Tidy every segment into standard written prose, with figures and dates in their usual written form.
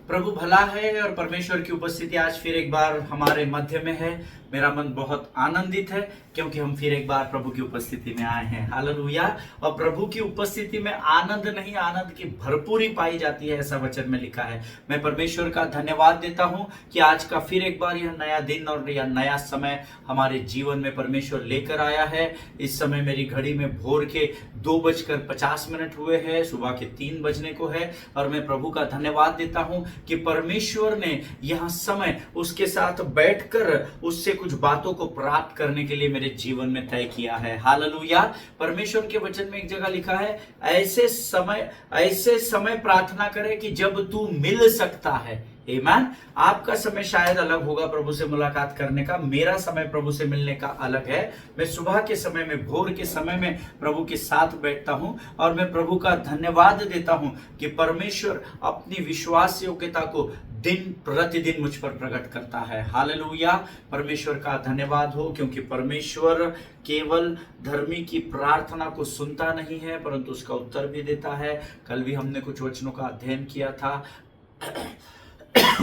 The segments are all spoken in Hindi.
प्रभु भला है और परमेश्वर की उपस्थिति आज फिर एक बार हमारे मध्य में है। मेरा मन बहुत आनंदित है क्योंकि हम फिर एक बार प्रभु की उपस्थिति में आए हैं। हालेलुया। और प्रभु की उपस्थिति में आनंद नहीं, आनंद की भरपूरी पाई जाती है, ऐसा वचन में लिखा है। मैं परमेश्वर का धन्यवाद देता हूं कि आज का फिर एक बार यह नया दिन और यह नया समय हमारे जीवन में परमेश्वर लेकर आया है। इस समय मेरी घड़ी में भोर के 2:50 हुए हैं, सुबह के 3 बजने को है। और मैं प्रभु का धन्यवाद देता हूं कि परमेश्वर ने यह समय उसके साथ बैठकर उससे कुछ बातों को प्राप्त करने के लिए मेरे जीवन में तय किया है। हालेलुया। परमेश्वर के वचन में एक जगह लिखा है, ऐसे समय प्रार्थना करे कि जब तू मिल सकता है। आमीन। आपका समय शायद अलग होगा प्रभु से मुलाकात करने का, मेरा समय प्रभु से मिलने का अलग है। मैं सुबह के समय में, भोर के समय में प्रभु के साथ बैठता हूं और मैं प्रभु का धन्यवाद देता हूं कि परमेश्वर अपनी विश्वास योग्यता को दिन प्रतिदिन मुझ पर प्रकट करता है। हालेलुया। परमेश्वर का धन्यवाद हो, क्योंकि परमेश्वर केवल धर्मी की प्रार्थना को सुनता नहीं है परंतु उसका उत्तर भी देता है। कल भी हमने कुछ वचनों का अध्ययन किया था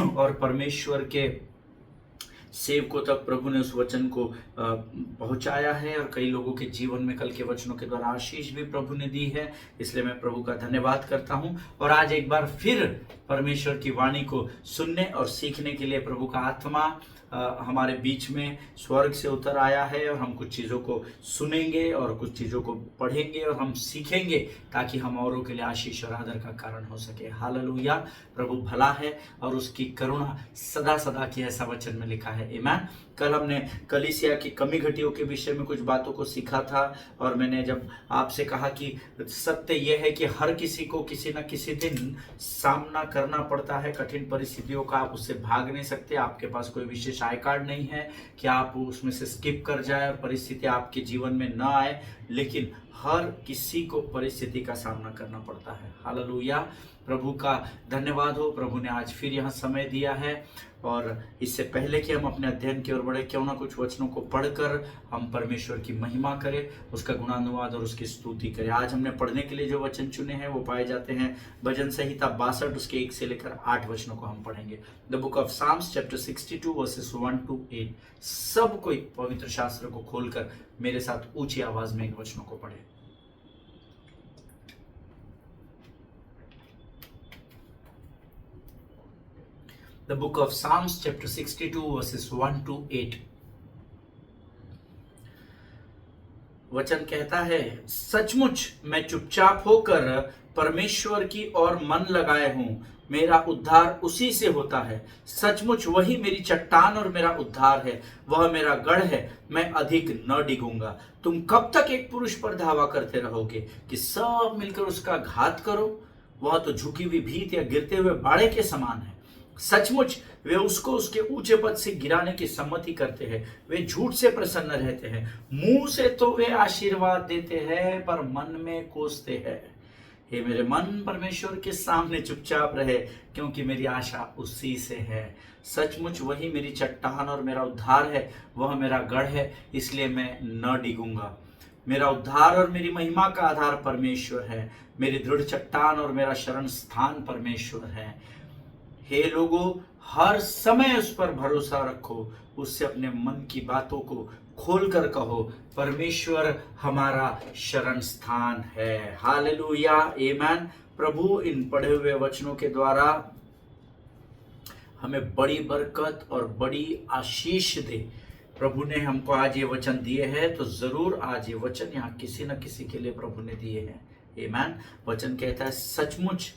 और परमेश्वर के सेवकों तक प्रभु ने उस वचन को पहुंचाया है और कई लोगों के जीवन में कल के वचनों के द्वारा आशीष भी प्रभु ने दी है। इसलिए मैं प्रभु का धन्यवाद करता हूं। और आज एक बार फिर परमेश्वर की वाणी को सुनने और सीखने के लिए प्रभु का आत्मा हमारे बीच में स्वर्ग से उतर आया है और हम कुछ चीज़ों को सुनेंगे और कुछ चीज़ों को पढ़ेंगे और हम सीखेंगे ताकि हम औरों के लिए आशीष और आदर का कारण हो सके। हालेलुया। प्रभु भला है और उसकी करुणा सदा सदा की, ऐसा वचन में लिखा है। आमीन। कल हमने कलीसिया की कमी घटियों के विषय में कुछ बातों को सीखा था और मैंने जब आपसे कहा कि सत्य यह है कि हर किसी को किसी न किसी दिन सामना करना पड़ता है कठिन परिस्थितियों का। आप उससे भाग नहीं सकते। आपके पास कोई विशेष आई कार्ड नहीं है कि आप उसमें से स्किप कर जाए और परिस्थिति आपके जीवन में न आए, लेकिन हर किसी को परिस्थिति का सामना करना पड़ता है। हालेलुया। प्रभु का धन्यवाद हो, प्रभु ने आज फिर यहाँ समय दिया है। और इससे पहले कि हम अपने अध्ययन की ओर बढ़े, क्यों ना कुछ वचनों को पढ़कर हम परमेश्वर की महिमा करें, उसका गुणानुवाद और उसकी स्तुति करें। आज हमने पढ़ने के लिए जो वचन चुने हैं वो पाए जाते हैं भजन संहिता 62 उसके 1 से लेकर 8 वचनों को हम पढ़ेंगे। The book of Psalms chapter 62 verses 1 to 8। सब कोई पवित्र शास्त्र को खोलकर मेरे साथ ऊंची आवाज में इन वचनों को पढ़े। The book of Psalms chapter 62 verses 1 to 8। वचन कहता है, सचमुच मैं चुपचाप होकर परमेश्वर की ओर मन लगाए हूं, मेरा उद्धार उसी से होता है। सचमुच वही मेरी चट्टान और मेरा उद्धार है, वह मेरा गढ़ है, मैं अधिक न डिगूंगा। तुम कब तक एक पुरुष पर धावा करते रहोगे कि सब मिलकर उसका घात करो? वह तो झुकी हुई भीत या गिरते हुए बाड़े के समान है। सचमुच वे उसको उसके ऊंचे पद से गिराने की सम्मति करते हैं। वे झूठ से प्रसन्न रहते हैं। मुंह से तो वे आशीर्वाद देते हैं पर मन में कोसते हैं। हे मेरे मन, परमेश्वर के सामने चुपचाप रहे, क्योंकि मेरी आशा उसी से है। सचमुच वही मेरी चट्टान और मेरा उद्धार है, वह मेरा गढ़ है, इसलिए मैं न डिगूंगा। मेरा उद्धार और मेरी महिमा का आधार परमेश्वर है। मेरी दृढ़ चट्टान और मेरा शरण स्थान परमेश्वर है। हे लोगों, हर समय उस पर भरोसा रखो, उससे अपने मन की बातों को खोलकर कहो, परमेश्वर हमारा शरण स्थान है। हालेलुया। आमीन। प्रभु इन पढ़े हुए वचनों के द्वारा हमें बड़ी बरकत और बड़ी आशीष दे। प्रभु ने हमको आज ये वचन दिए हैं तो जरूर आज ये वचन यहाँ किसी न किसी के लिए प्रभु ने दिए हैं। आमीन। वचन कहता है, सचमुच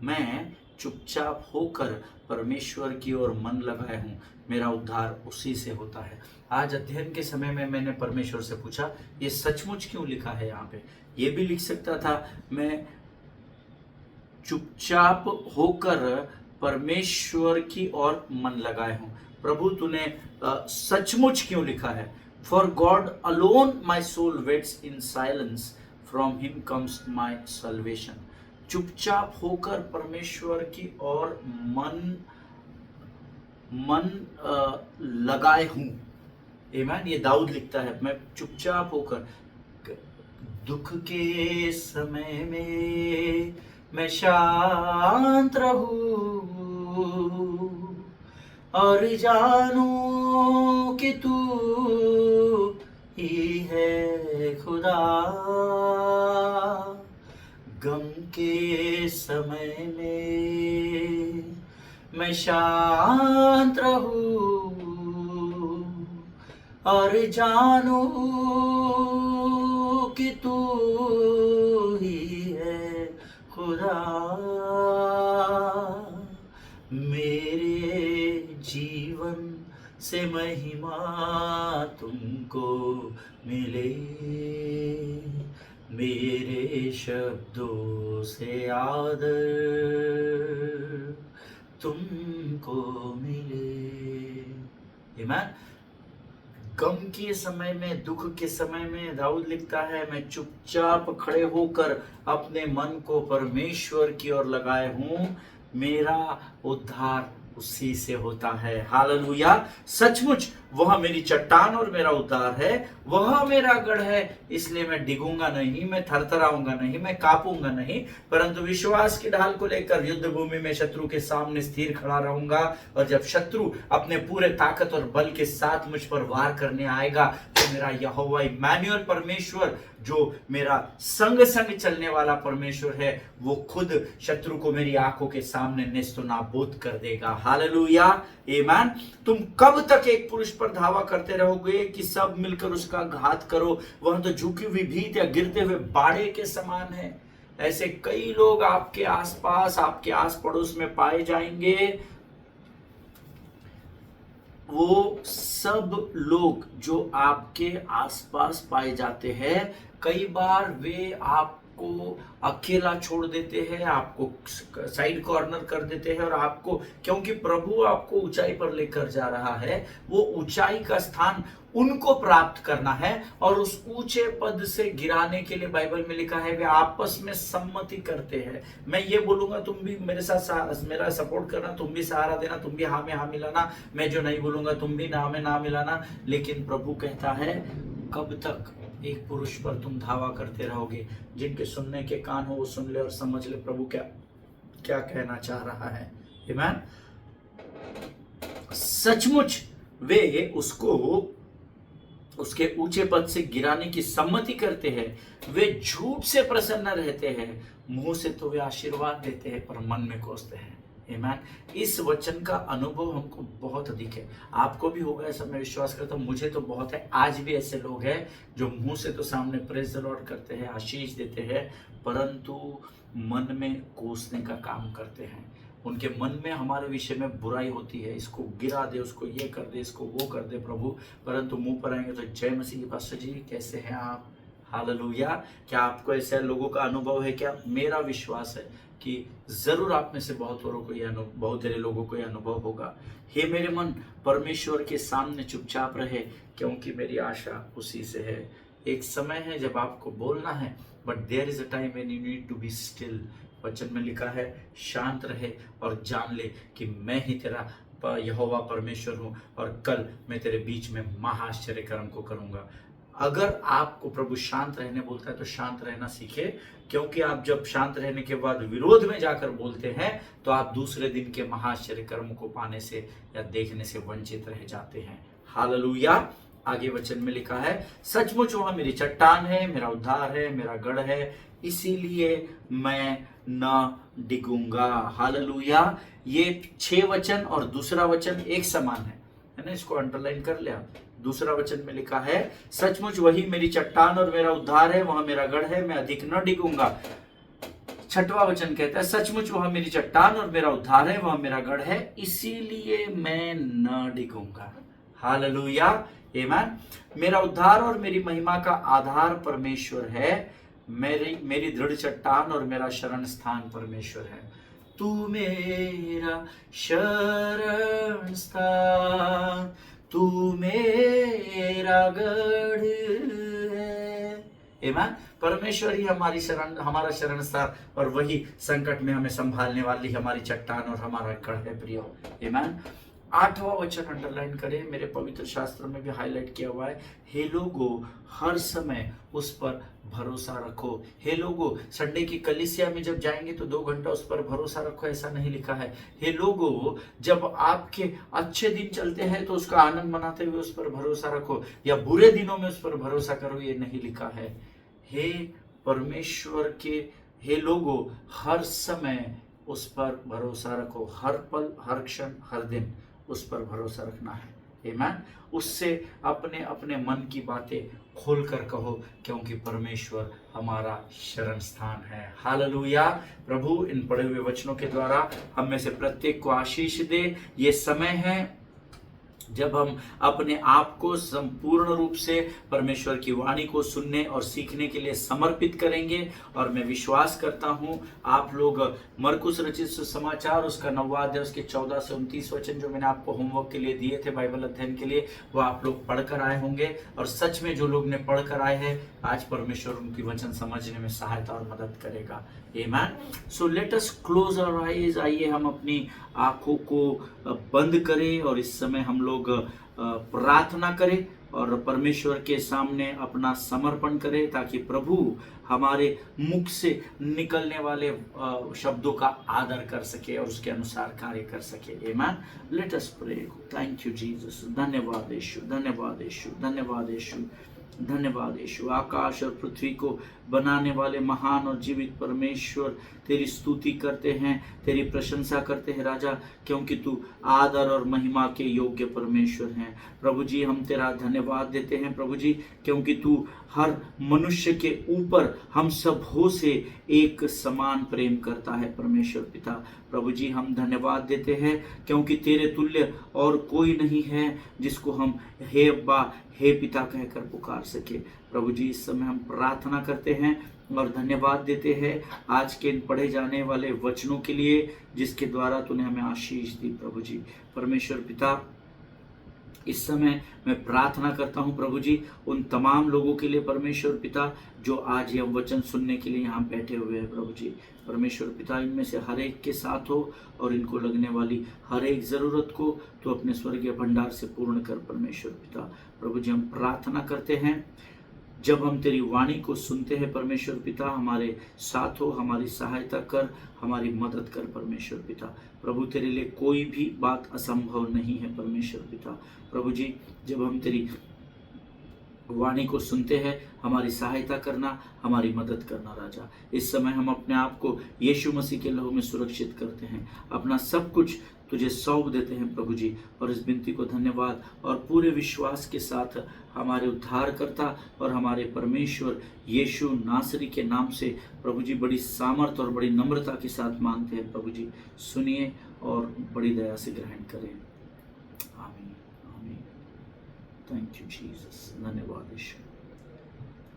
मैं चुपचाप होकर परमेश्वर की ओर मन लगाए हूं, मेरा उद्धार उसी से होता है। आज अध्ययन के समय में मैंने परमेश्वर से पूछा, ये सचमुच क्यों लिखा है यहाँ पे? ये भी लिख सकता था, मैं चुपचाप होकर परमेश्वर की ओर मन लगाए हूं। प्रभु तूने सचमुच क्यों लिखा है? For God alone my soul waits in silence, from him comes my salvation. चुपचाप होकर परमेश्वर की ओर मन लगाए हूं। आमीन। ये दाऊद लिखता है, मैं चुपचाप होकर दुख के समय में मैं शांत रहूं, और जानूं कि तू ही है खुदा। गम के समय में मैं शांत रहूं और जानूं कि तू ही है खुदा। मेरे जीवन से महिमा तुमको मिले, मेरे शब्दों से आदर तुमको मिले। आमीन। गम के समय में, दुख के समय में दाऊद लिखता है, मैं चुपचाप खड़े होकर अपने मन को परमेश्वर की ओर लगाए हूं, मेरा उद्धार उसी से होता है। हालेलुया। सचमुच वह मेरी चट्टान और मेरा उद्धार है, वह मेरा गढ़ है, इसलिए मैं डिगूंगा नहीं, मैं थरथराऊंगा नहीं, मैं कांपूंगा नहीं, परंतु विश्वास की ढाल को लेकर युद्ध भूमि में शत्रु के सामने स्थिर खड़ा रहूंगा। और जब शत्रु अपने पूरे ताकत और बल के साथ मुझ पर वार करने आएगा, तो मेरा यहोवा इम्मानुएल परमेश्वर, जो मेरा संग संग चलने वाला परमेश्वर है, वो खुद शत्रु को मेरी आंखों के सामने नेस्तो नाबूद कर देगा। हालेलुया। आमीन। तुम कब तक एक पुरुष पर धावा करते रहोगे कि सब मिलकर उसका घात करो? वह तो झुकी हुई भीत या गिरते हुए बाड़े के समान है। ऐसे कई लोग आपके आसपास, आपके आस पड़ोस में पाए जाएंगे। वो सब लोग जो आपके आसपास पाए जाते हैं, कई बार वे आपको अकेला छोड़ देते हैं, आपको साइड कॉर्नर कर देते हैं, और आपको, क्योंकि प्रभु आपको ऊंचाई पर लेकर जा रहा है, वो ऊंचाई का स्थान उनको प्राप्त करना है, और उस ऊंचे पद से गिराने के लिए बाइबल में लिखा है वे आपस में सम्मति करते हैं। मैं ये बोलूंगा तुम भी मेरे साथ मेरा सपोर्ट करना, तुम भी सहारा देना, तुम भी हाँ में हाँ मिलाना, मैं जो नहीं बोलूंगा तुम भी ना में ना मिलाना। लेकिन प्रभु कहता है, कब तक एक पुरुष पर तुम धावा करते रहोगे? जिनके सुनने के कान हो वो सुन ले और समझ ले प्रभु क्या क्या कहना चाह रहा है। आमीन। सचमुच वे उसको उसके ऊंचे पद से गिराने की सम्मति करते हैं। वे झूठ से प्रसन्न रहते हैं, मुंह से तो वे आशीर्वाद देते हैं पर मन में कोसते हैं। आमीन। इस वचन का अनुभव हमको बहुत अधिक है, आपको भी होगा ऐसा मैं विश्वास करता हूँ। मुझे तो बहुत है। आज भी ऐसे लोग हैं जो मुंह से तो सामने प्रेज द लॉर्ड करते हैं, आशीष देते हैं, परंतु मन में कोसने का काम करते हैं। उनके मन में हमारे विषय में बुराई होती है, इसको गिरा दे, उसको ये कर दे, इसको वो कर दे प्रभु, परंतु मुंह पर आएंगे तो जय मसीह पास्टर जी कैसे हैं आप? हालेलुया। क्या आपको ऐसे लोगों का अनुभव है क्या? मेरा विश्वास है कि जरूर आप में से बहुत सारे लोगों को यह अनुभव होगा। हे मेरे मन, परमेश्वर के सामने चुपचाप रहे, क्योंकि मेरी आशा उसी से है। एक समय है जब आपको बोलना है, but there is a time when you need to be still. वचन में लिखा है, शांत रहे और जान ले कि मैं ही तेरा यहोवा परमेश्वर हूँ, और कल मैं तेरे बीच में महाआश्चर्य कर्म को करूंगा। अगर आपको प्रभु शांत रहने बोलता है तो शांत रहना सीखे, क्योंकि आप जब शांत रहने के बाद विरोध में जाकर बोलते हैं तो आप दूसरे दिन के महाआश्चर्य कर्म को पाने से या देखने से वंचित रह जाते हैं। हालेलुया। आगे वचन में लिखा है, सचमुच वह मेरी चट्टान है, मेरा उद्धार है, मेरा गढ़ है, इसीलिए मैं न डिगूंगा। हालेलुया। ये 6 वचन और दूसरा वचन एक समान है ना, इसको अंडरलाइन कर लिया। दूसरा वचन में लिखा है, सचमुच वही मेरी चट्टान और मेरा उद्धार है, वह मेरा गढ़ है, मैं अधिक न डिगूंगा। 6वां वचन कहता है, सचमुच वह मेरी चट्टान और मेरा उद्धार है, वह मेरा गढ़ है, इसीलिए मैं न डिगूंगा। हालेलुया। आमीन। मेरा उद्धार और मेरी महिमा का आधार परमेश्वर है, मेरी दृढ़ चट्टान और मेरा शरण स्थान परमेश्वर है। तू मेरा शरण स्थान, तू मेरा गढ़ है। आमीन। परमेश्वर ही हमारा शरण स्थान, और वही संकट में हमें संभालने वाली हमारी चट्टान और हमारा गढ़ है प्रियो। आमीन। 8वां वचन अंडरलाइन करें, मेरे पवित्र शास्त्र में भी हाईलाइट किया हुआ है, हे लोगों हर समय उस पर भरोसा रखो। हे लोगों, संडे की कलीसिया में जब जाएंगे तो 2 घंटा उस पर भरोसा रखो, ऐसा नहीं लिखा है। हे लोगों, जब आपके अच्छे दिन चलते हैं तो उसका आनंद मनाते हुए उस पर भरोसा रखो, या बुरे दिनों में उस पर भरोसा करो, ये नहीं लिखा है। हे परमेश्वर के हे लोगों, हर समय उस पर भरोसा रखो, हर पल, हर क्षण, हर दिन उस पर भरोसा रखना है। आमीन। उससे अपने अपने मन की बातें खोलकर कहो, क्योंकि परमेश्वर हमारा शरण स्थान है। हालेलुया। प्रभु इन पढ़े हुए वचनों के द्वारा हम में से प्रत्येक को आशीष दे। ये समय है जब हम अपने आप को संपूर्ण रूप से परमेश्वर की वाणी को सुनने और सीखने के लिए समर्पित करेंगे। और मैं विश्वास करता हूं आप लोग मरकुस रचित सुसमाचार उसका 9वां अध्याय उसके 14 से 29 वचन जो मैंने आपको होमवर्क के लिए दिए थे बाइबल अध्ययन के लिए, वो आप लोग पढ़कर आए होंगे। और सच में जो लोग ने पढ़कर आए हैं, आज परमेश्वर उनकी वचन समझने में सहायता और मदद करेगा। आमीन। So let us close our eyes. आइए हम अपनी आंखों को बंद करें और इस समय हम लोग प्रार्थना करें और परमेश्वर के सामने अपना समर्पण करें, ताकि प्रभु हमारे मुख से निकलने वाले शब्दों का आदर कर सके और उसके अनुसार कार्य कर सके। आमीन। Let us pray. Thank you Jesus. धन्यवाद यीशु, धन्यवाद यीशु, धन्यवाद यीशु, धन्यवाद यीशु। आकाश और पृथ्वी को बनाने वाले महान और जीवित परमेश्वर, तेरी स्तुति करते हैं, तेरी प्रशंसा करते हैं राजा, क्योंकि तू आदर और महिमा के योग्य परमेश्वर हैं। प्रभु जी, हम तेरा धन्यवाद देते हैं प्रभु जी, क्योंकि तू हर मनुष्य के ऊपर हम सबों से एक समान प्रेम करता है परमेश्वर पिता। प्रभु जी, हम धन्यवाद देते हैं क्योंकि तेरे तुल्य और कोई नहीं है जिसको हम हे अब्बा, हे पिता कहकर पुकार सके। प्रभु जी, इस समय हम प्रार्थना करते हैं और धन्यवाद देते हैं आज के इन पढ़े जाने वाले वचनों के लिए, जिसके द्वारा तूने हमें आशीष दी। प्रभु जी परमेश्वर पिता, इस समय मैं प्रार्थना करता हूं प्रभु जी उन तमाम लोगों के लिए परमेश्वर पिता, जो आज यह वचन सुनने के लिए यहाँ बैठे हुए हैं। प्रभु जी परमेश्वर पिता, इनमें से हर एक के साथ हो और इनको लगने वाली हर एक ज़रूरत को तो अपने स्वर्गीय भंडार से पूर्ण कर परमेश्वर पिता। प्रभु जी, हम प्रार्थना करते हैं, जब हम तेरी वाणी को सुनते हैं परमेश्वर पिता, हमारे साथ हो, हमारी सहायता कर, हमारी मदद कर परमेश्वर पिता। प्रभु, तेरे लिए कोई भी बात असंभव नहीं है परमेश्वर पिता। प्रभु जी, जब हम तेरी वाणी को सुनते हैं, हमारी सहायता करना, हमारी मदद करना राजा। इस समय हम अपने आप को यीशु मसीह के लहू में सुरक्षित करते हैं, अपना सब कुछ तुझे सौंप देते हैं प्रभु जी। और इस विनती को धन्यवाद और पूरे विश्वास के साथ हमारे उद्धारकर्ता और हमारे परमेश्वर यीशु नासरी के नाम से प्रभु जी बड़ी सामर्थ और बड़ी नम्रता के साथ मांगते हैं प्रभु जी। सुनिए और बड़ी दया से ग्रहण करें। आमीन, आमीन। Thank you Jesus. धन्यवाद यीशु।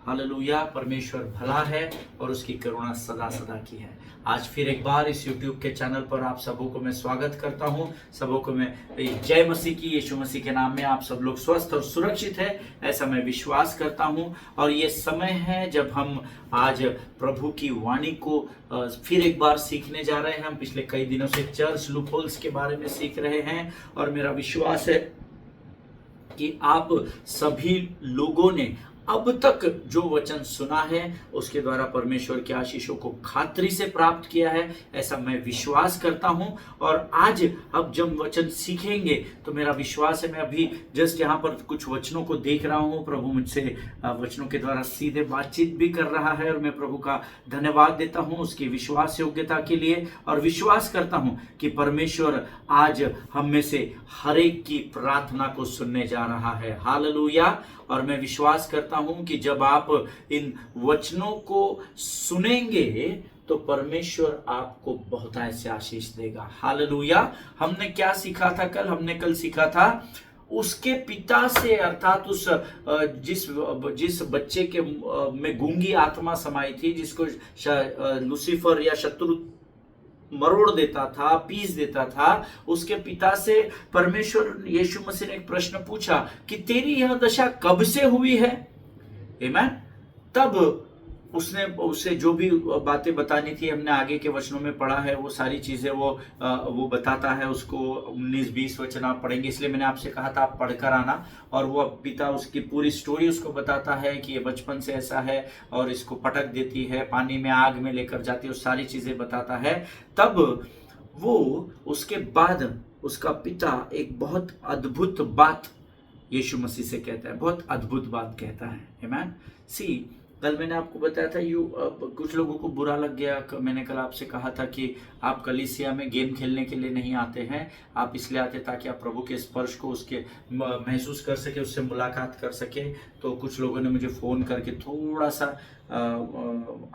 हालेलुया। परमेश्वर भला है और उसकी करुणा सदा सदा की है। आज फिर एक बार इस YouTube के चैनल पर आप सबों को मैं स्वागत करता हूं। सबों को मैं जय मसीह की, यीशु मसीह के नाम में आप सब लोग स्वस्थ और सुरक्षित है, ऐसा मैं विश्वास करता हूं। और ये समय है जब हम आज प्रभु की वाणी को फिर एक बार सीखने जा रहे हैं। हम पिछले कई दिनों से चर्च लूपहोल्स के बारे में सीख रहे हैं और मेरा विश्वास है कि आप सभी लोगों ने अब तक जो वचन सुना है उसके द्वारा परमेश्वर के आशीषों को खातरी से प्राप्त किया है, ऐसा मैं विश्वास करता हूं। और आज अब जब वचन सीखेंगे तो मेरा विश्वास है, मैं अभी जस्ट यहाँ पर कुछ वचनों को देख रहा हूं, प्रभु मुझसे वचनों के द्वारा सीधे बातचीत भी कर रहा है और मैं प्रभु का धन्यवाद देता हूं उसकी विश्वास योग्यता के लिए। और विश्वास करता हूं कि परमेश्वर आज हम में से हर एक की प्रार्थना को सुनने जा रहा है। हालेलुया। और मैं विश्वास करता हूं कि जब आप इन वचनों को सुनेंगे तो परमेश्वर आपको बहुत ऐसे आशीष देगा। हालेलुया। हमने क्या सीखा था कल? हमने कल सीखा था उसके पिता से, अर्थात उस जिस बच्चे के में गूंगी आत्मा समाई थी, जिसको लूसीफर या शत्रु मरोड़ देता था, पीस देता था, उसके पिता से परमेश्वर यीशु मसीह ने एक प्रश्न पूछा कि तेरी यह दशा कब से हुई है? आमीन। तब उसने उससे जो भी बातें बतानी थी, हमने आगे के वचनों में पढ़ा है, वो सारी चीजें वो बताता है उसको। 19-20 वचन आप पढ़ेंगे, इसलिए मैंने आपसे कहा था आप पढ़कर आना। और वो पिता उसकी पूरी स्टोरी उसको बताता है कि ये बचपन से ऐसा है और इसको पटक देती है, पानी में आग में लेकर जाती है, वो सारी चीजें बताता है। तब वो उसके बाद उसका पिता एक बहुत अद्भुत बात यीशु मसीह से कहता है, बहुत अद्भुत बात कहता है। आमेन। सी, कल मैंने आपको बताया था कुछ लोगों को बुरा लग गया। मैंने कल आपसे कहा था कि आप कलीसिया में गेम खेलने के लिए नहीं आते हैं, आप इसलिए आते ताकि आप प्रभु के स्पर्श को उसके महसूस कर सके, उससे मुलाकात कर सके। तो कुछ लोगों ने मुझे फ़ोन करके थोड़ा सा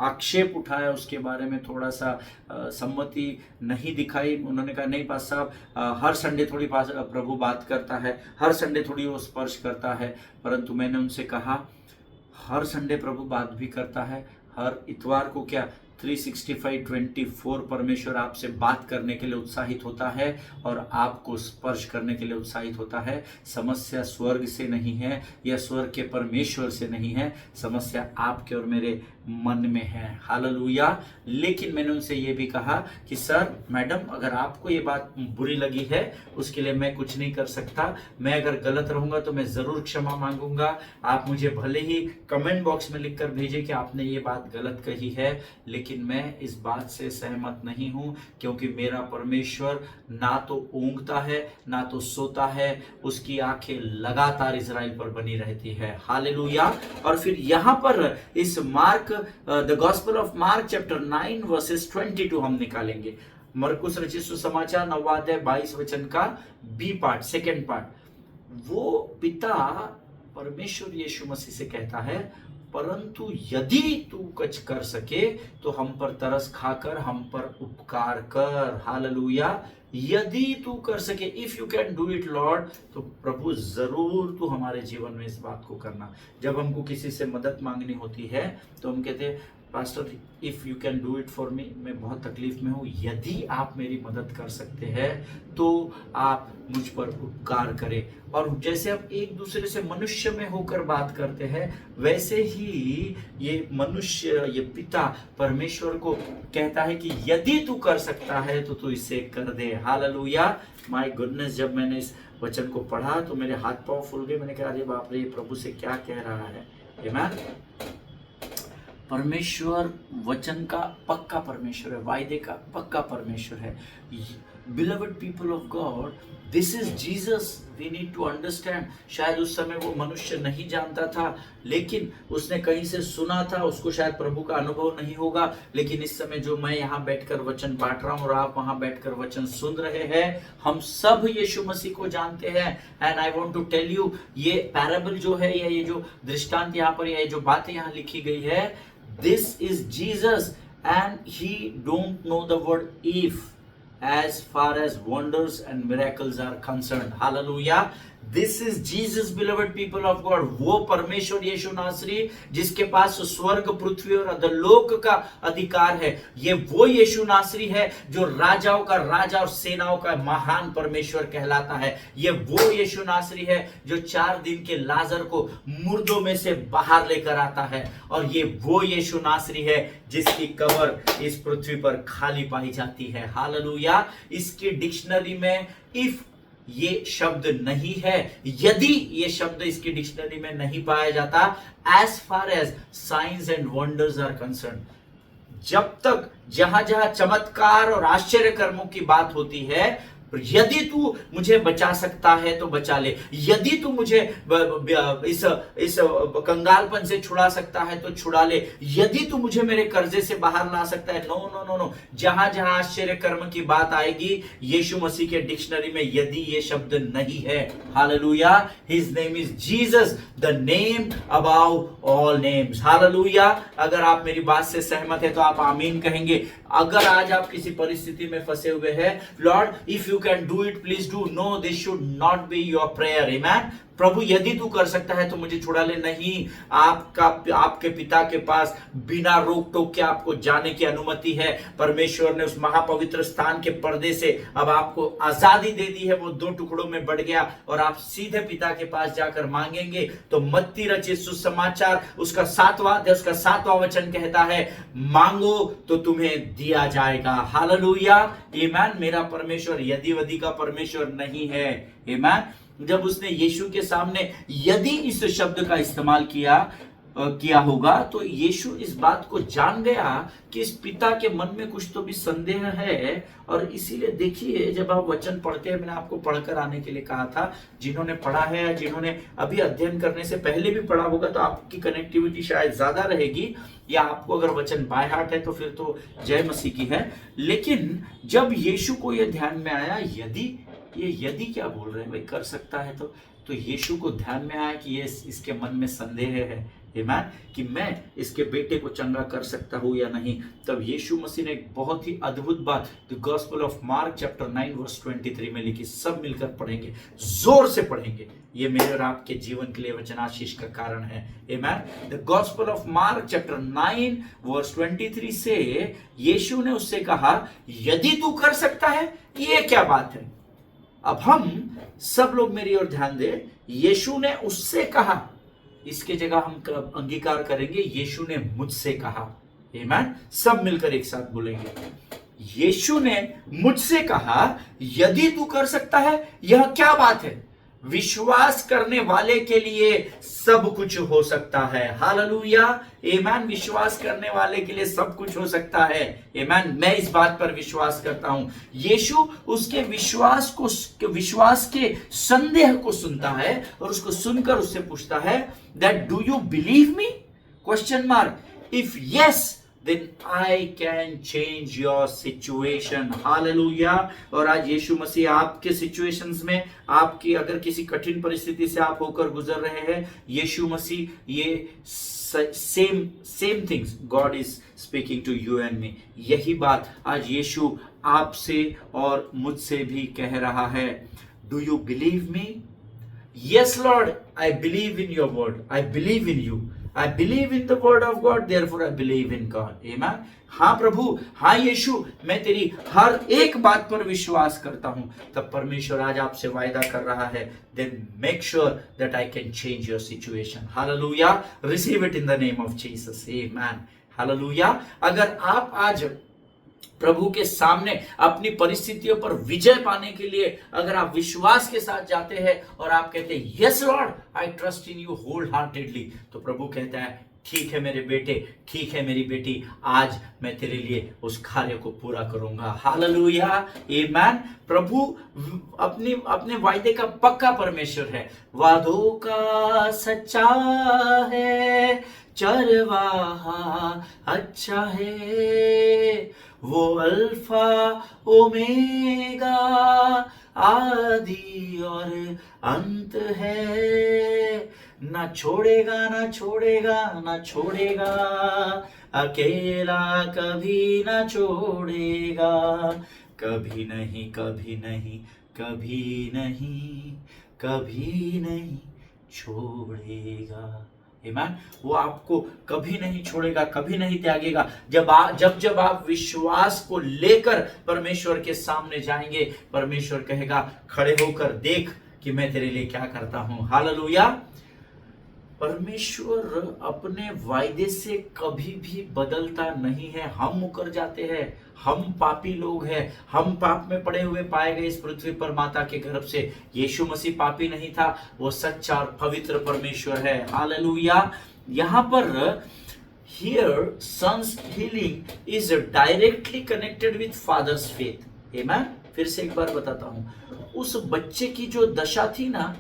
आक्षेप उठाया, उसके बारे में थोड़ा सा सम्मति नहीं दिखाई। उन्होंने कहा नहीं पास साहब, हर संडे थोड़ी प्रभु बात करता है, हर संडे थोड़ी वो स्पर्श करता है। परंतु मैंने उनसे कहा हर संडे प्रभु बात भी करता है, हर इतवार को क्या 365-24 परमेश्वर आपसे बात करने के लिए उत्साहित होता है और आपको स्पर्श करने के लिए उत्साहित होता है। समस्या स्वर्ग से नहीं है या स्वर्ग के परमेश्वर से नहीं है, समस्या आपके और मेरे मन में है। हालेलुया। लेकिन मैंने उनसे ये भी कहा कि सर मैडम, अगर आपको ये बात बुरी लगी है उसके लिए मैं कुछ नहीं कर सकता। मैं अगर गलत रहूंगा तो मैं जरूर क्षमा मांगूंगा। आप मुझे भले ही कमेंट बॉक्स में लिखकर भेजिए कि आपने ये बात गलत कही है, लेकिन मैं इस बात से सहमत नहीं हूं, क्योंकि मेरा परमेश्वर ना तो ऊँघता है ना तो सोता है, उसकी आंखें लगातार इजराइल पर बनी रहती है। हालेलुया। और फिर यहां पर इस mark the gospel of Mark chapter 9 versus 22 हम निकालेंगे। मरकुस रचित सुसमाचार 9 अध्याय 22 वचन का बी पार्ट, सेकेंड पार्ट। वो पिता परमेश्वर यीशु मसीह से कहता है, परंतु यदि तू कुछ कर सके तो हम पर तरस खाकर हम पर उपकार कर। हालेलुया। यदि तू कर सके, if you can do it Lord, तो प्रभु जरूर तू हमारे जीवन में इस बात को करना। जब हमको किसी से मदद मांगनी होती है तो हम कहते हैं pastor if you can do it for me, मैं बहुत तकलीफ में हूँ, यदि आप मेरी मदद कर सकते हैं तो आप मुझ पर उपकार करें। और जैसे आप एक दूसरे से मनुष्य में होकर बात करते हैं, वैसे ही ये मनुष्य, ये पिता परमेश्वर को कहता है कि यदि तू कर सकता है तो तू इसे कर दे। हालेलुया। माय गुडनेस, जब मैंने इस वचन को पढ़ा तो मेरे हाथ पांव फूल गए। मैंने कहा अरे बाप रे, प्रभु से क्या कह रहा है। आमीन। परमेश्वर वचन का पक्का परमेश्वर है, वायदे का पक्का परमेश्वर है। Beloved people of God, this is Jesus, we need to understand. शायद उस समय वो मनुष्य नहीं जानता था, लेकिन उसने कहीं से सुना था, उसको शायद प्रभु का अनुभव नहीं होगा। लेकिन इस समय जो मैं यहाँ बैठकर वचन बांट रहा हूँ और आप वहां बैठकर वचन सुन रहे हैं, हम सब यीशु मसीह को जानते हैं। And I want to tell you, ये पैराबल जो है या ये जो दृष्टांत यहाँ पर, ये जो बातें यहाँ लिखी गई है, this is Jesus and he don't know the word if as far as wonders and miracles are concerned. Hallelujah. This is Jesus, beloved people of God. वो परमेश्वर यीशु नासरी जिसके पास स्वर्ग पृथ्वी और अधोलोक का अधिकार है, ये वो यीशु नासरी है जो राजाओं का राजा और सेनाओं का महान परमेश्वर कहलाता है। ये वो यीशु नासरी है जो 4 दिन के लाजर को मुर्दों में से बाहर लेकर आता है। और ये वो यीशु नासरी है जिसकी कब्र इस पृथ्वी पर खाली पाई जाती है। हालेलुया। इसकी डिक्शनरी में इफ ये शब्द नहीं है, यदि ये शब्द इसकी डिक्शनरी में नहीं पाया जाता, as far as science and wonders are concern, जब तक जहां जहां चमत्कार और आश्चर्य कर्मों की बात होती है, यदि तू मुझे बचा सकता है तो बचा ले, यदि तू मुझे इस कंगालपन से छुड़ा सकता है तो छुड़ा ले, यदि तू मुझे मेरे कर्जे से बाहर ला सकता है। नो नो नो नो, जहां जहां आश्चर्य कर्म की बात आएगी, यीशु मसीह के डिक्शनरी में यदि ये शब्द नहीं है। हालेलुया। His name is Jesus, the name above all names. हालेलुया। अगर आप मेरी बात से सहमत है तो आप आमीन कहेंगे। अगर आज आप किसी परिस्थिति में फंसे हुए हैं, lord if you can do it please do, no this should not be your prayer. Amen. प्रभु यदि तू कर सकता है तो मुझे छुड़ा ले। नहीं, आपके पिता के पास बिना रोक टोक के आपको जाने की अनुमति है। परमेश्वर ने उस महापवित्र स्थान के पर्दे से अब आपको आजादी दे दी है। वो 2 टुकड़ों में बढ़ गया और आप सीधे पिता के पास जाकर मांगेंगे। तो मत्ती रचित सुसमाचार उसका 7वां वचन कहता है, मांगो तो तुम्हें दिया जाएगा। हालेलुया, आमीन। मेरा परमेश्वर यदि वदि का परमेश्वर नहीं है, आमीन। जब उसने यीशु के सामने यदि इस शब्द का इस्तेमाल किया होगा तो यीशु इस बात को जान गया कि इस पिता के मन में कुछ तो भी संदेह है। और इसीलिए देखिए, जब आप वचन पढ़ते हैं, मैंने आपको पढ़कर आने के लिए कहा था, जिन्होंने पढ़ा है या जिन्होंने अभी अध्ययन करने से पहले भी पढ़ा होगा तो आपकी कनेक्टिविटी शायद ज्यादा रहेगी, या आपको अगर वचन बाय हार्ट है तो फिर तो जय मसीह की है। लेकिन जब यीशु को यह ध्यान में आया, यदि क्या बोल रहे हैं भाई, कर सकता है तो यीशु को ध्यान में आया कि ये इसके मन में संदेह है, आमीन, कि मैं इसके बेटे को चंगा कर सकता हूं या नहीं। तब यीशु मसीह ने एक बहुत ही अद्भुत बात the gospel of Mark chapter 9 verse 23 में लिखी। सब मिलकर पढ़ेंगे, जोर से पढ़ेंगे। ये मेरे और आपके जीवन के लिए वचन आशीष का कारण है, आमीन। The gospel of Mark chapter 9 verse 23 से यीशु ने उससे कहा, यदि तू कर सकता है, ये क्या बात है। अब हम सब लोग मेरी ओर ध्यान दे। यीशु ने उससे कहा, इसके जगह हम अंगीकार करेंगे, यीशु ने मुझसे कहा, आमीन। सब मिलकर एक साथ बोलेंगे, यीशु ने मुझसे कहा, यदि तू कर सकता है, यह क्या बात है। विश्वास करने वाले के लिए सब कुछ हो सकता है। हालेलुया, आमीन। विश्वास करने वाले के लिए सब कुछ हो सकता है, आमीन। मैं इस बात पर विश्वास करता हूं। यीशु उसके विश्वास के संदेह को सुनता है और उसको सुनकर उससे पूछता है, that do you believe me, question mark. If yes then I can change your situation. Hallelujah. और आज यीशु मसीह आपके सिचुएशंस में, आपकी अगर किसी कठिन परिस्थिति से आप होकर गुजर रहे हैं, यीशु मसीह ये same things God is speaking to you and me. यही बात आज यीशु आपसे और मुझसे भी कह रहा है। Do you believe me? Yes, Lord, I believe in your word. I believe in you. I believe in the word of God, therefore I believe in God. Amen. हाँ प्रभु, हाँ यीशु, मैं तेरी हर एक बात पर विश्वास करता हूं। तब परमेश्वर आज आपसे वायदा कर रहा है, then make sure that I can change your situation. Hallelujah. Receive it in the name of Jesus. Amen. Hallelujah. अगर आप आज प्रभु के सामने अपनी परिस्थितियों पर विजय पाने के लिए अगर आप विश्वास के साथ जाते हैं और आप कहते हैं, yes Lord, I trust in you wholeheartedly, तो प्रभु कहता है, ठीक है मेरे बेटे, ठीक है मेरी बेटी, आज मैं तेरे लिए उस कार्य को पूरा करूंगा। हालेलुया, आमीन। प्रभु अपने वायदे का पक्का परमेश्वर है, वादों का सच्चा है, चरवाहा अच्छा है, वो अल्फा ओमेगा आदि और अंत है, ना छोड़ेगा ना छोड़ेगा ना छोड़ेगा, अकेला कभी ना छोड़ेगा, कभी नहीं कभी नहीं कभी नहीं कभी नहीं छोड़ेगा। आमीन। वो आपको कभी नहीं छोड़ेगा, कभी नहीं त्यागेगा। जब आप विश्वास को लेकर परमेश्वर के सामने जाएंगे, परमेश्वर कहेगा, खड़े होकर देख कि मैं तेरे लिए क्या करता हूं। हालेलुया। परमेश्वर अपने वायदे से कभी भी बदलता नहीं है। हम मुकर जाते हैं, हम पापी लोग हैं, हम पाप में पड़े हुए पाए गए इस पृथ्वी पर माता के गर्भ से। यीशु मसीह पापी नहीं था, वो सच्चा और पवित्र परमेश्वर है। हालेलुया। यहाँ पर here son's healing is directly connected with father's faith. Amen. फिर से एक बार बताता हूँ, उस बच्चे की जो दशा थी ना,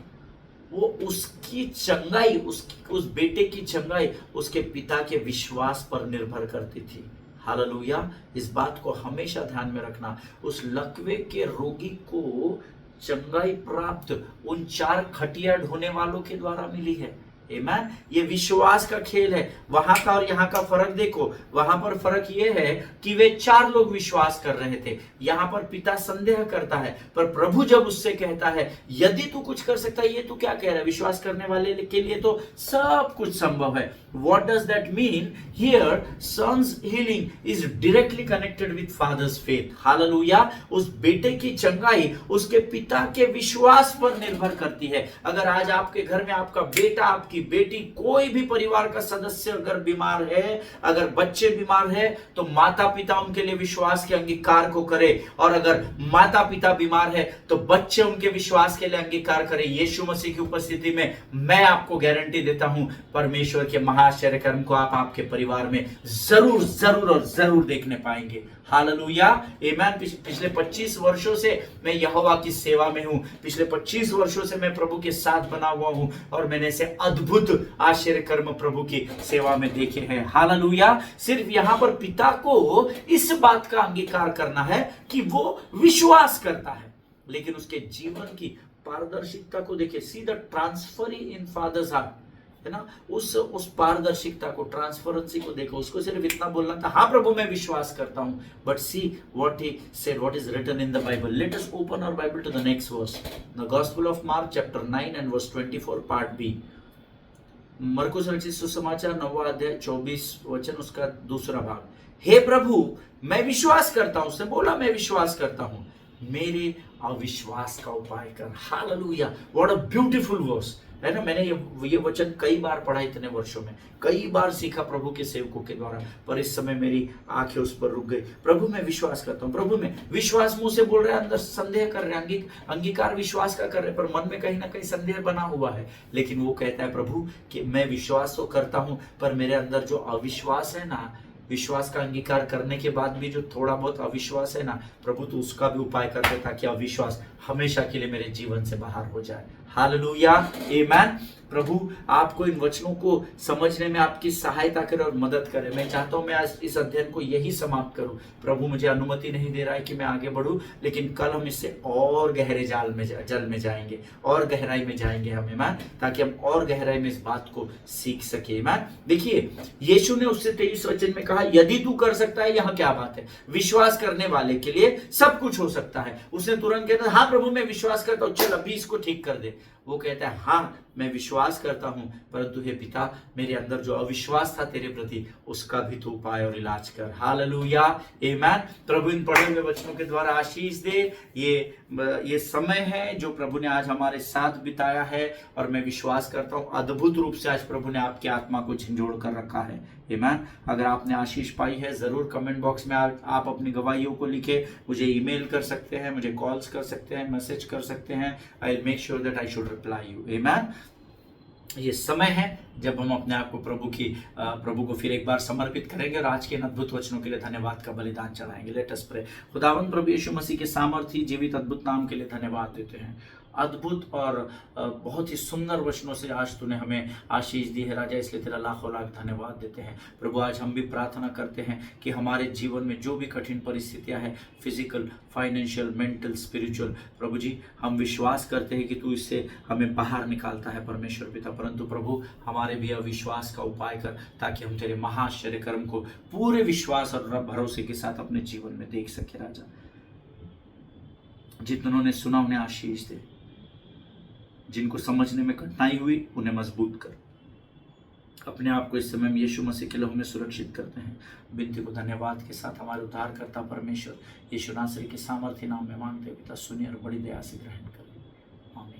वो उसकी चंगाई, उस बेटे की चंगाई उसके पिता के विश्वास पर निर्भर करती थी। हालेलुया। इस बात को हमेशा ध्यान में रखना। उस लकवे के रोगी को चंगाई प्राप्त उन 4 खटिया ढोने वालों के द्वारा मिली है। आमेन। ये विश्वास का खेल है। वहां का और यहाँ का फर्क देखो, वहां पर फर्क ये है कि वे 4 लोग विश्वास कर रहे थे, यहां पर पिता संदेह करता है, पर प्रभु जब उससे कहता है यदि तू कुछ कर सकता है, ये तू क्या कह रहा है, विश्वास करने वाले के लिए तो सब कुछ संभव है। What does that mean? Here, son's healing is directly connected with father's faith. Hallelujah! उस बेटे की चंगाई उसके पिता के विश्वास पर निर्भर करती है। अगर आज आपके घर में आपका बेटा, आपकी बेटी, कोई भी परिवार का सदस्य अगर बीमार है, अगर बच्चे बीमार है, तो माता पिता उनके लिए विश्वास के अंगीकार को करे, और अगर माता पिता बीमार है तो बच्चे उनके विश्वास के लिए अंगीकार करें। यीशु मसीह की उपस्थिति में मैं आपको गारंटी देता हूं, परमेश्वर के महाआश्चर्य कर्म को आप आपके परिवार में जरूर जरूर और जरूर देखने पाएंगे। हालेलुया, आमेन। पिछले 25 वर्षों से मैं यहोवा की सेवा में हूं, पिछले 25 वर्षों से मैं प्रभु के साथ बना हुआ हूं, और मैंने ऐसे अद्भुत आश्चर्य कर्म प्रभु की सेवा में देखे हैं। हालेलुया। सिर्फ यहां पर पिता को इस बात का अंगीकार करना है कि वो विश्वास करता है, लेकिन उसके जीवन की पारदर्शिता को देखिए। See the transfer in fathers heart, है ना, उस पारदर्शिता को, ट्रांसफरेंसी को देखो। उसको सिर्फ इतना बोलना था, हाँ प्रभु मैं विश्वास करता हूं, but see what he said, what is written in the Bible. Let us open our Bible to the next verse, the gospel of Mark chapter 9 and verse 24 part B. मरकुस रचित सुसमाचार 9वां अध्याय 24 वचन, उसका दूसरा भाग। हे प्रभु मैं विश्वास करता हूं, उसने बोला मैं विश्वास करता हूं, मेरे अविश्वास का उपाय कर। हालेलुया, व्हाट अ ब्यूटीफुल वर्स, है ना। मैंने ये वचन कई बार पढ़ा, इतने वर्षों में कई बार सीखा प्रभु के सेवकों के द्वारा, पर इस समय मेरी आंखें उस पर रुक गई। प्रभु मैं विश्वास करता हूँ, प्रभु में विश्वास मुंह से बोल रहे हैं, अंदर संदेह कर रहे हैं, अंगीकार विश्वास का कर रहे हैं, पर मन में कहीं ना कहीं संदेह बना हुआ है। लेकिन वो कहता है प्रभु कि मैं विश्वास तो करता हूँ, पर मेरे अंदर जो अविश्वास है ना, विश्वास का अंगीकार करने के बाद भी जो थोड़ा बहुत अविश्वास है ना, प्रभु तो उसका भी उपाय कर दे, ताकि अविश्वास हमेशा के लिए मेरे जीवन से बाहर हो जाए। हालेलुया, आमेन। प्रभु आपको इन वचनों को समझने में आपकी सहायता करे और मदद करे। मैं चाहता हूं मैं आज इस अध्ययन को यही समाप्त करूं। प्रभु मुझे अनुमति नहीं दे रहा है कि मैं आगे बढ़ूं, लेकिन कल हम इससे और गहरे जल में जाएंगे, और गहराई में जाएंगे हम, आमेन, ताकि हम और गहराई में इस बात को सीख सके। आमेन। देखिए यीशु ने उससे 23 वचन में कहा यदि तू कर सकता है। यहाँ क्या बात है, विश्वास करने वाले के लिए सब कुछ हो सकता है। उसने तुरंत कहता हाँ प्रभु मैं विश्वास करता हूं, चल अभी इसको ठीक कर दे। वो कहता है हाँ मैं विश्वास करता हूं, परंतु हे पिता मेरे अंदर जो अविश्वास था तेरे प्रति, उसका भी तू उपाय और इलाज कर। हालेलुया, आमेन। प्रभु इन पढ़े हुए वचनों के द्वारा आशीष दे। ये समय है जो प्रभु ने आज हमारे साथ बिताया है, और मैं विश्वास करता हूं अद्भुत रूप से आज प्रभु ने आपकी आत्मा को झंझोड़ कर रखा है। आमेन। अगर आपने आशीष पाई है, जरूर कमेंट बॉक्स में आप अपनी गवाहियों को लिखे, मुझे ईमेल कर सकते हैं, मुझे कॉल्स कर सकते हैं, मैसेज कर सकते हैं। I will make sure that I should reply you. Amen. ये समय है जब हम अपने आप को प्रभु को फिर एक बार समर्पित करेंगे, और आज के इन अद्भुत वचनों के लिए धन्यवाद का बलिदान चढ़ाएंगे। Late us pray. खुदावंद प्रभु यीशु मसीह के सामर्थी जीवित अद्भुत नाम के लिए धन्यवाद देते हैं। अद्भुत और बहुत ही सुंदर वचनों से आज तूने हमें आशीष दी है राजा, इसलिए तेरा लाखों लाख धन्यवाद देते हैं। प्रभु आज हम भी प्रार्थना करते हैं कि हमारे जीवन में जो भी कठिन परिस्थितियां हैं, फिजिकल, फाइनेंशियल, मेंटल, स्पिरिचुअल, प्रभु जी हम विश्वास करते हैं कि तू इससे हमें बाहर निकालता है परमेश्वर पिता, परंतु प्रभु हमारे भी अविश्वास का उपाय कर, ताकि हम तेरे महाआश्चर्य कर्म को पूरे विश्वास और भरोसे के साथ अपने जीवन में देख सके। राजा जितनों सुना उन्हें आशीष दे, जिनको समझने में कठिनाई हुई उन्हें मजबूत कर। अपने आप को इस समय में यीशु मसीह के लहू में सुरक्षित करते हैं। विनती को धन्यवाद के साथ हमारे उद्धारकर्ता परमेश्वर यीशु नासरी के सामर्थ्य नाम में मांगते पिता, सुनिए और बड़ी दया से ग्रहण करें। आमीन।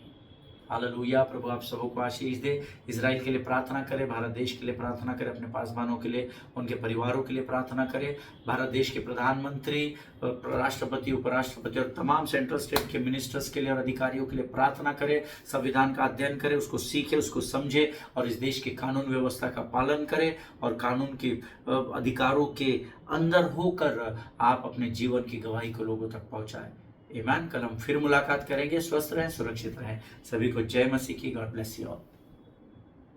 हालेलुया। प्रभु आप सबों को आशीष दे। इजराइल के लिए प्रार्थना करें, भारत देश के लिए प्रार्थना करें, अपने पासवानों के लिए, उनके परिवारों के लिए प्रार्थना करें, भारत देश के प्रधानमंत्री, राष्ट्रपति, उपराष्ट्रपति और तमाम सेंट्रल स्टेट के मिनिस्टर्स के लिए और अधिकारियों के लिए प्रार्थना करें। संविधान का अध्ययन करें, उसको सीखें, उसको समझे, और इस देश की कानून व्यवस्था का पालन करें, और कानून के अधिकारों के अंदर होकर आप अपने जीवन की गवाही को लोगों तक पहुंचाएं। ईमान। कल हम फिर मुलाकात करेंगे। स्वस्थ रहें, सुरक्षित रहें। सभी को जय मसीह की। God bless you all.